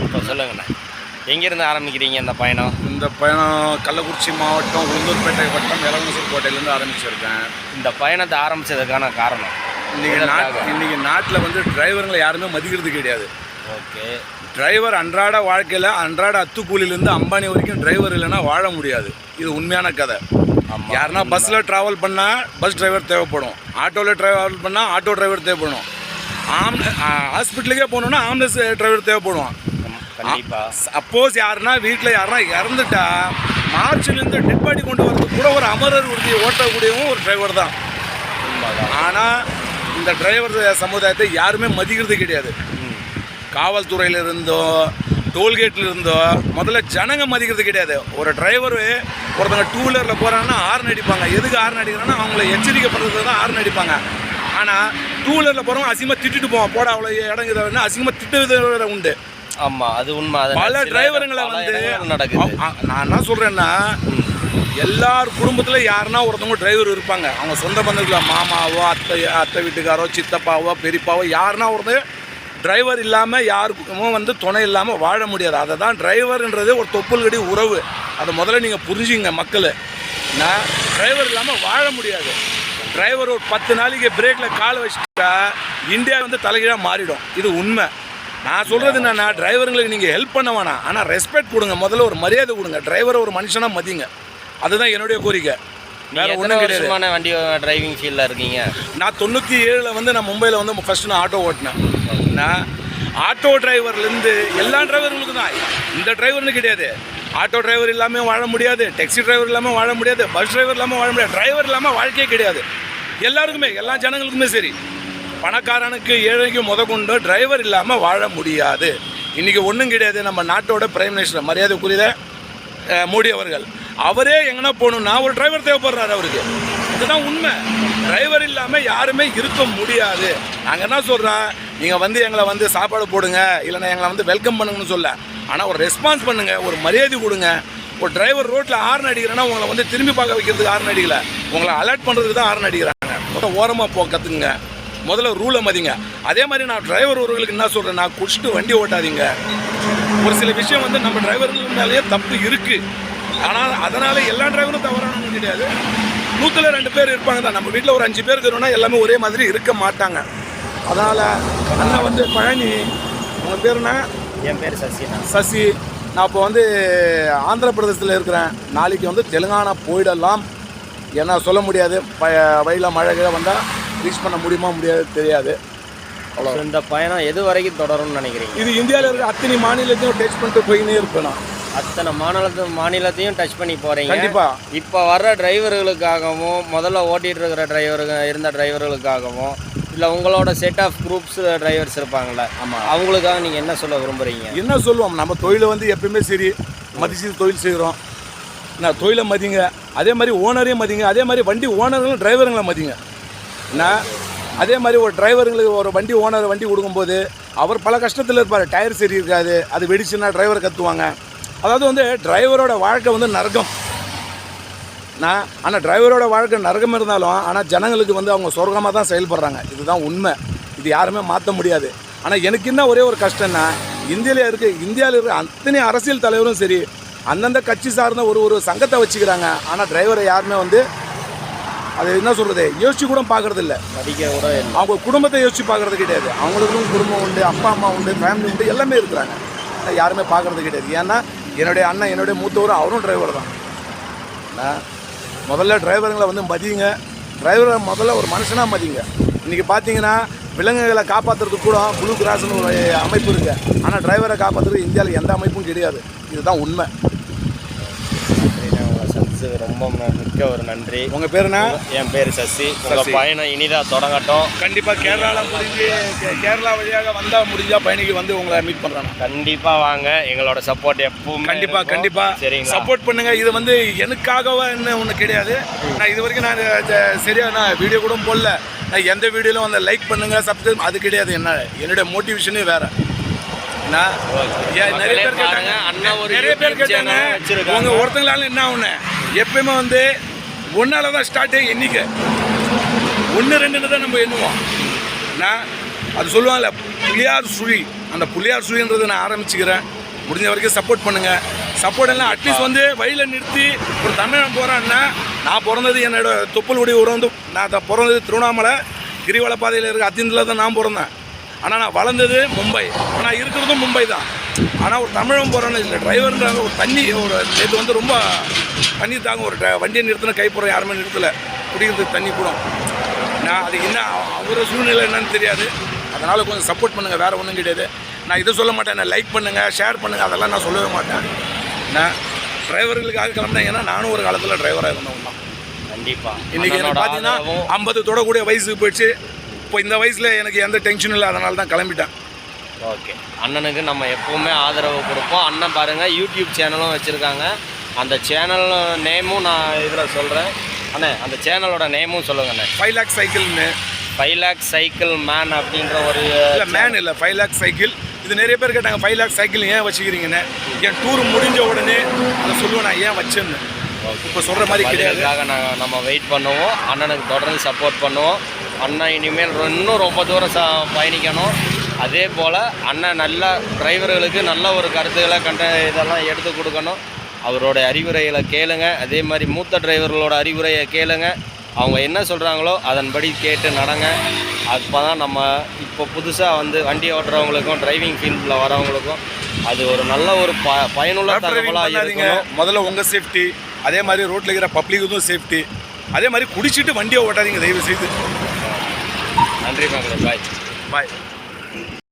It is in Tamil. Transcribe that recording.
இப்போ சொல்லுங்கண்ணா, எங்கேருந்து ஆரம்பிக்கிறீங்க இந்த பயணம்? இந்த பயணம் கள்ளக்குறிச்சி மாவட்டம் உளுந்தூர்பேட்டை வட்டம் எலவனூர் கோட்டையிலேருந்து ஆரம்பிச்சிருக்கேன். இந்த பயணத்தை ஆரம்பித்ததுக்கான காரணம் இன்றைக்கி நாட்டில் வந்து டிரைவருங்களை யாருமே மதிக்கிறது கிடையாது. ஓகே. டிரைவர் அன்றாட வாழ்க்கையில் அன்றாட அத்துக்கூலிலேருந்து அம்பானி வரைக்கும் டிரைவர் இல்லைன்னா வாழ முடியாது. இது உண்மையான கதை. யாருன்னா பஸ்ஸில் ட்ராவல் பண்ணால் பஸ் டிரைவர் தேவைப்படும், ஆட்டோவில் ட்ராவல் பண்ணால் ஆட்டோ டிரைவர் தேவைப்படும், ஹாஸ்பிட்டலுக்கே போகணுன்னா ஆம்புலன்ஸ் டிரைவர் தேவைப்படுவான். சப்போஸ் யாருன்னா வீட்டில் யாருன்னா இறந்துட்டா மார்ச்சிலேருந்து டெட் பாடி கொண்டு வரதுக்கு கூட ஒரு அமரர் உறுதியை ஓட்டக்கூடியவும் ஒரு டிரைவர் தான். ஆனால் இந்த டிரைவர் சமுதாயத்தை யாருமே மதிக்கிறது கிடையாது. காவல்துறையில் இருந்தோ டோல்கேட்டில் இருந்தோ முதல்ல ஜனங்க மதிக்கிறது கிடையாது. ஒரு டிரைவர் ஒருத்தவங்க டூ வீலரில் போகிறாங்கன்னா ஹார்ன் அடிப்பாங்க. எதுக்கு ஹார்ன் அடிக்கிறாங்கன்னா அவங்கள எச்சரிக்கை பண்ணுறதுக்கு தான் ஹார்ன் அடிப்பாங்க. ஆனால் டூ வீலரில் போகிறவங்க அசிங்கமாக திட்டுட்டு போவான், போட அவ்வளோ இடங்குதுன்னா அசிங்கமாக திட்டு உண்டு. ஆமாம், அது உண்மை. பல டிரைவருங்களை வந்து நடக்குது. நான் என்ன சொல்கிறேன்னா, எல்லார் குடும்பத்தில் யாருன்னா ஒருத்தவங்க டிரைவர் இருப்பாங்க. அவங்க சொந்த பந்தத்தில் மாமாவோ அத்தை வீட்டுக்காரோ சித்தப்பாவோ பெரியப்பாவோ யாருன்னா ஒருத்தர் டிரைவர் இல்லாமல் யாருக்கும் வந்து துணை இல்லாமல் வாழ முடியாது. அதை தான் டிரைவர்ன்றது ஒரு தொப்புள்கடி உறவு. அதை முதல்ல நீங்கள் புரிஞ்சுங்க மக்கள். நான் டிரைவர் இல்லாமல் வாழ முடியாது. டிரைவர் ஒரு 10 நாளைக்கு பிரேக்கில் கால் வச்சுட்டா இந்தியா வந்து தலைகீழாக மாறிடும். இது உண்மை. நான் சொல்கிறது என்னென்னா, டிரைவருங்களுக்கு நீங்கள் ஹெல்ப் பண்ண வேணாம், ஆனால் ரெஸ்பெக்ட் கொடுங்க. முதல்ல ஒரு மரியாதை கொடுங்க. டிரைவரை ஒரு மனுஷனாக மதிங்க. அதுதான் என்னுடைய கோரிக்கை. வேறு ஒன்றும் கிடையாது. வண்டி டிரைவிங் ஃபீல்டில் இருக்கீங்க. நான் 97 வந்து நான் மும்பையில் வந்து ஃபஸ்ட்டு நான் ஆட்டோ ஓட்டினேன். நான் ஆட்டோ டிரைவர்லேருந்து எல்லா டிரைவர்களுக்கும் தான், இந்த டிரைவர்னு கிடையாது. ஆட்டோ டிரைவர் இல்லாமல் வாழ முடியாது, டாக்ஸி டிரைவர் இல்லாமல் வாழ முடியாது, பஸ் டிரைவர் இல்லாமல் வாழ முடியாது. டிரைவர் இல்லாமல் வாழ்க்கையே கிடையாது. எல்லாருக்குமே, எல்லா ஜனங்களுக்குமே சரி, பணக்காரனுக்கு ஏழைக்கு கொண்டு டிரைவர் இல்லாமல் வாழ முடியாது. இன்றைக்கி ஒன்றும் கிடையாது. நம்ம நாட்டோட பிரைம் மினிஸ்டர் மரியாதைக்குரிய மோடி அவர்கள், அவரே எங்கன்னா போகணுன்னா ஒரு டிரைவர் தேவைப்படுறாரு அவருக்கு. அதுதான் உண்மை. டிரைவர் இல்லாமல் யாருமே இருக்க முடியாது. நாங்கள் என்ன சொல்கிறோம், நீங்கள் வந்து எங்களை வந்து சாப்பாடு போடுங்க, இல்லைன்னா எங்களை வந்து வெல்கம் பண்ணுங்கன்னு சொல்ல, ஆனால் ஒரு ரெஸ்பான்ஸ் பண்ணுங்கள், ஒரு மரியாதை கொடுங்க. ஒரு டிரைவர் ரோட்டில் ஹார்ன் அடிக்கிறேன்னா உங்களை வந்து திரும்பி பார்க்க வைக்கிறதுக்கு ஹார்ன் அடிக்கலை, உங்களை அலர்ட் பண்ணுறதுக்கு தான் ஹார்ன் அடிக்கிறாங்க. மொத்தம் ஓரமாக போ கற்றுக்குங்க. முதல்ல ரூலை மதிங்க. அதே மாதிரி நான் டிரைவர் ஒருவர்களுக்கு என்ன சொல்கிறேன், நான் குடிச்சிட்டு வண்டி ஓட்டாதீங்க. ஒரு சில விஷயம் வந்து நம்ம டிரைவர்கள் மேலேயே தப்பு இருக்குது. ஆனால் அதனால் எல்லா டிரைவரும் தவறானவங்க கிடையாது. 100ல் 2 பேர் இருப்பாங்க தான். நம்ம வீட்டில் ஒரு 5 பேர் இருக்கிறோன்னா எல்லாமே ஒரே மாதிரி இருக்க மாட்டாங்க. அதனால் அண்ணன் வந்து பழனி, உங்கள் பேருனா? என் பேர் சசி. சசி. நான் இப்போ வந்து ஆந்திர பிரதேசத்தில் இருக்கிறேன். நாளைக்கு வந்து தெலுங்கானா போயிடலாம். ஏன்னா சொல்ல முடியாது, வயலில் மழை வந்தால் ரீச் பண்ண முடியுமா முடியாது தெரியாது. அவ்வளோ. இந்த பயணம் எது வரைக்கும் தொடரும்னு நினைக்கிறீங்க? இது இந்தியாவில் இருக்கிற அத்தனை மாநிலத்தையும் டச் பண்ணிட்டு போயினே இருப்பேன். நான் அத்தனை மாநிலத்தையும் டச் பண்ணி போகிறீங்க. கண்டிப்பாக. இப்போ வர்ற டிரைவர்களுக்காகவும், முதல்ல ஓட்டிகிட்டு இருக்கிற இருந்த டிரைவர்களுக்காகவும், இல்லை உங்களோட செட் ஆஃப் குரூப்ஸ் டிரைவர்ஸ் இருப்பாங்களே, ஆமாம், அவங்களுக்காக நீங்கள் என்ன சொல்ல விரும்புகிறீங்க? என்ன சொல்லுவோம், நம்ம தொழிலை வந்து எப்பயுமே சரி மதிச்சு தொழில் செய்கிறோம். நான் தொழிலை மதிங்க, அதே மாதிரி ஓனரையும் மதிங்க, அதே மாதிரி வண்டி ஓனர்களும் டிரைவருங்களை மதிங்க. அதே மாதிரி ஒரு டிரைவருங்களுக்கு ஒரு வண்டி ஓனர் வண்டி கொடுக்கும்போது அவர் பல கஷ்டத்தில் இருப்பார். டயர் சரி இருக்காது, அது வெடிச்சுன்னா டிரைவர் கற்றுவாங்க. அதாவது வந்து டிரைவரோட வாழ்க்கை வந்து நரகம். ஆனால் டிரைவரோட வாழ்க்கை நரகம் இருந்தாலும் ஆனால் ஜனங்களுக்கு வந்து அவங்க சொர்க்கமாக தான் செயல்படுறாங்க. இதுதான் உண்மை. இது யாருமே மாற்ற முடியாது. ஆனால் எனக்கு என்ன ஒரே ஒரு கஷ்டம்னா, இந்தியாவில் இருக்கிற அத்தனை அரசியல் தலைவரும் சரி அந்தந்த கட்சி சார்ந்த ஒரு சங்கத்தை வச்சுக்கிறாங்க. ஆனால் டிரைவரை யாருமே வந்து அது என்ன சொல்கிறது யோசிச்சு கூட பார்க்குறது இல்லை. அவங்க குடும்பத்தை யோசிச்சு பார்க்குறது கிடையாது. அவங்களுக்கும் குடும்பம் உண்டு, அப்பா அம்மா உண்டு, ஃபேமிலி உண்டு, எல்லாமே இருக்கிறாங்க. ஆனால் யாருமே பார்க்குறது கிடையாது. ஏன்னா என்னுடைய அண்ணன், என்னுடைய மூத்தவர், அவரும் டிரைவர் தான். முதல்ல டிரைவருங்களை வந்து மதிங்க. டிரைவரை முதல்ல ஒரு மனுஷனாக மதிங்க. இன்றைக்கி பார்த்தீங்கன்னா விலங்குகளை காப்பாற்றுறதுக்கு கூட ப்ளூ கிராஸ்னு ஒரு அமைப்பு இருக்குது. ஆனால் டிரைவரை காப்பாற்றுறதுக்கு இந்தியாவில் எந்த அமைப்பும் கிடையாது. இதுதான் உண்மை. ரொம்ப மிக்க ஒரு நன்றி. உங்கள் பேருனா? என் பேர் சசி. உங்கள் பயணம் இனிதாக தொடங்கட்டும். கண்டிப்பாக கேரளா வழியாக வந்தால் முடிஞ்சால் பயணிக்கு வந்து உங்களை மீட் பண்ணுறாங்க. கண்டிப்பாக வாங்க. எங்களோட சப்போர்ட் எப்பவும் கண்டிப்பாக சரிங்க. சப்போர்ட் பண்ணுங்கள். இது வந்து எனக்காகவா என்ன ஒன்று கிடையாது. நான் இது வரைக்கும் நான் சரியாக நான் வீடியோ கூட போடல. நான் எந்த வீடியோவில் வந்து லைக் பண்ணுங்கள், சப்ஸ்கிரைப், அது கிடையாது. என்னுடைய மோட்டிவேஷனே வேறு. நிறைய பேர் கேட்டாங்க உங்க ஒருத்தங்களால என்ன ஒண்ணு எப்பயுமே வந்து ஒன்னால தான் ஸ்டார்ட் எண்ணிக்கை 1 2 தான் நம்ம எண்ணுவோம். அது சொல்லுவாங்கல்ல புளியார் சுழி, அந்த புள்ளியார் சுழின்றது நான் ஆரம்பிச்சுக்கிறேன். முடிஞ்ச வரைக்கும் சப்போர்ட் பண்ணுங்கள். சப்போர்ட் எல்லாம் அட்லீஸ்ட் வந்து வழியில் நிறுத்தி ஒரு தமிழன் போகிறான்னா, நான் பிறந்தது என்னோட தொப்புள்குடி ஊர் வந்து நான் பிறந்தது திருவண்ணாமலை கிரிவல பாதையில் இருக்க அத்தியந்தில் தான் நான் பிறந்தேன். ஆனால் நான் வளர்ந்தது மும்பை, நான் இருக்கிறதும் மும்பை தான். ஆனால் ஒரு தமிழன் போகிறேன்னு இல்லை, டிரைவருன்றாங்க. ஒரு தண்ணி ஒரு நேற்று வந்து ரொம்ப தண்ணி தாங்க ஒரு வண்டியை நிறுத்தின கைப்புறம் யாருமே நிறுத்தலை, குடிக்கிறதுக்கு தண்ணி கூட. நான் அது என்ன அவரோட சூழ்நிலை என்னன்னு தெரியாது. அதனால் கொஞ்சம் சப்போர்ட் பண்ணுங்கள், வேறு ஒன்றும் கிடையாது. நான் இதை சொல்ல மாட்டேன், நான் லைக் பண்ணுங்கள், ஷேர் பண்ணுங்கள், அதெல்லாம் நான் சொல்லவே மாட்டேன். நான் டிரைவர்களுக்காக கிளம்புனேன். ஏன்னா நானும் ஒரு காலத்தில் டிரைவராக இருந்தவங்க தான். கண்டிப்பாக இன்றைக்கி எனக்கு பார்த்தீங்கன்னா 50 தொடக்கூடிய வயசுக்கு போயிடுச்சு. இப்போ இந்த வயசில் எனக்கு எந்த டென்ஷனும் இல்லை, அதனால தான் கிளம்பிட்டேன். ஓகே, அண்ணனுக்கு நம்ம எப்போவுமே ஆதரவு கொடுப்போம். அண்ணன் பாருங்கள் யூடியூப் சேனலும் வச்சுருக்காங்க. அந்த சேனல் நேமும் நான் இதில் சொல்கிறேன். அண்ணே அந்த சேனலோட நேமும் சொல்லுங்கண்ணே. 5 lakh சைக்கிள்னு 5 lakh சைக்கிள் மேன் அப்படின்ற ஒரு இல்லை மேன் இல்லை 5 lakh சைக்கிள். இது நிறைய பேர் கேட்டாங்க 5 lakh சைக்கிள் ஏன் வச்சுக்கிறீங்கன்னு. என் டூர் முடிஞ்ச உடனே அதை சொல்லுவேன் நான் ஏன் வச்சேன்னு. இப்போ சொல்கிற மாதிரி கிடையாது. நம்ம வெயிட் பண்ணுவோம். அண்ணனுக்கு தொடர்ந்து சப்போர்ட் பண்ணுவோம். அண்ணன் இனிமேல் இன்னும் ரொம்ப தூரம் பயணிக்கணும். அதே போல் அண்ணன் நல்ல டிரைவர்களுக்கு நல்ல ஒரு கருத்துக்களை இதெல்லாம் எடுத்து கொடுக்கணும். அவரோட அறிவுரைகளை கேளுங்க. அதே மாதிரி மூத்த டிரைவர்களோட அறிவுரையை கேளுங்க. அவங்க என்ன சொல்கிறாங்களோ அதன்படி கேட்டு நடங்க. அப்போ தான் நம்ம இப்போ புதுசாக வந்து வண்டி ஓட்டுறவங்களுக்கும் டிரைவிங் ஃபீல்டில் வரவங்களுக்கும் அது ஒரு நல்ல ஒரு பயனுள்ள தகவலாக இருக்கணும். முதல்ல உங்கள் சேஃப்டி, அதே மாதிரி ரோட்டில் இருக்கிற பப்ளிக்குக்கும் சேஃப்டி. அதே மாதிரி குடிச்சிட்டு வண்டியை ஓட்டாதீங்க தயவு செய்து. நன்றி மகளே. பாய்.